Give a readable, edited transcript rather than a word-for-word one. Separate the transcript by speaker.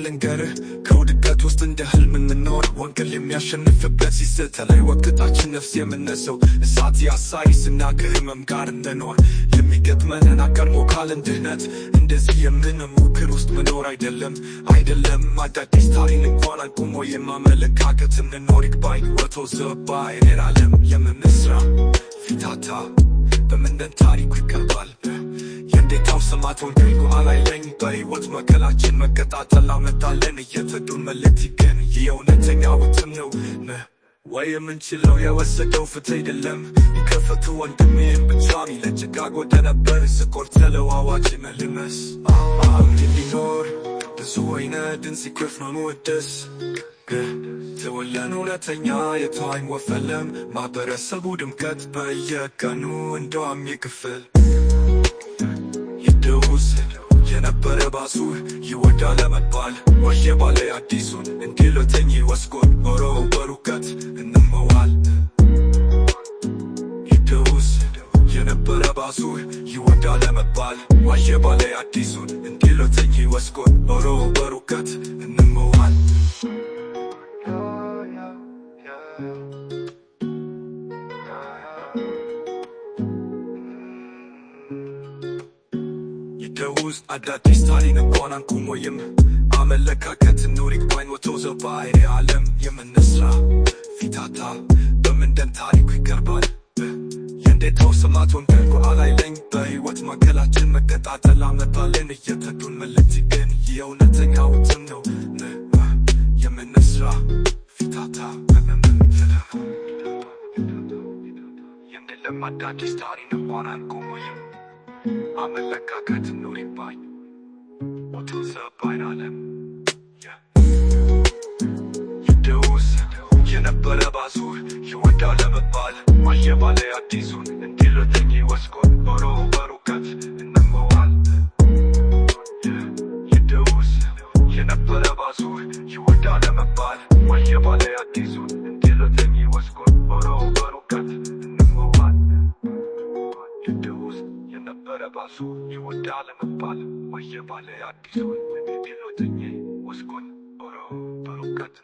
Speaker 1: ልንገርህ ከውድቀት ውስጥ እንደ ህልም እንኖር ወንጌል የሚያሸንፍበት ሲስተላይ ወቅታችን ነፍስ የምነሰው እሳት ያሳይ ስናገር ህመም ጋር እንደኖር የሚገጥመንን አቀርሞ ካለን ድህነት እንደዚህ የምንሞክር ውስጥ መኖር አይደለም አዳዲስ ታሪክ እንኳን አቁሞ የማመለካከት እንኖር ይግባኝ ወቶ ዘባይ ኔራለም የምንስራ ፊታታ በምንደን ታሪኩ ይቀርባል የእንዴታው ሰማት ወንጌል አላይለኝ በሕይወት መከላችን መቀጣጠል አመጣለን እየተዱን መልእክት ይገን የእውነተኛው ትም ነው ወይ የምንችለው የወሰደው ፍትህ አይደለም ከፈቱ ወንድሜም ብቻ ሚለጭጋግ ወደ ነበር ስቆርጥ ተለዋዋጭ መልመስ እንዲኖር ብዙ አይነድን ሲክፍ ነው መወደስ ተወለን እውነተኛ የተዋኝ ወፈለም ማህበረሰቡ ድምቀት በየቀኑ እንደዋም ይክፍል ይደውስ የነበረ ባሱ ይወዳ ለመባል ወየ ባለ አዲሱን እንዲሎተኝ ወስቆን ኖሮ በሩቀት እንመዋል ይደውስ የነበረ ባሱ ይወዳ ለመባል ወየ ባለ አዲሱን እንዲሎተኝ ወስቆን ኖሮ በሩቀት እንመዋል ደውስ አዳዲስ ታሪክ እንኳን አንቁሞይም አመለካከት ኑር ይግባኝ ወቶ ዘባይ ዓለም የምንስራ ፊታታ በምንደን ታሪኩ ይቀርባል የእንዴታው ሰማት ወንጌል አላይለኝ በሕይወት መከላችን መቀጣጠል አመጣለን እየተዱን መልእክት ይገን የእውነተኛው ትም ነው የምንስራ ፊታታ የምንለም አዳዲስ ታሪክ እንኳን አንቁሞይም አመለካከት ኑር ይግባኝ ወቶ ዘባይ ዓለም ይደውስ የነበረ ባሱ ይወዳ ለመባል ማየ ባለ አዲሱን እንዲሎተኝ ወስቆን ኖሮ በሩቀት እንመዋል ይደውስ የነበረ ባሱ ይወዳ ለመባል ማየ ባለ አዲሱን እንዲሎተኝ ወስቆን ኖሮ በሩቀት እንመዋል ይደውስ የነበረ ባሱ ይወዳ ለመባል ማየ ባለ አዲሱን እንዲሎተኝ ወስቆን ኖሮ በሩቀት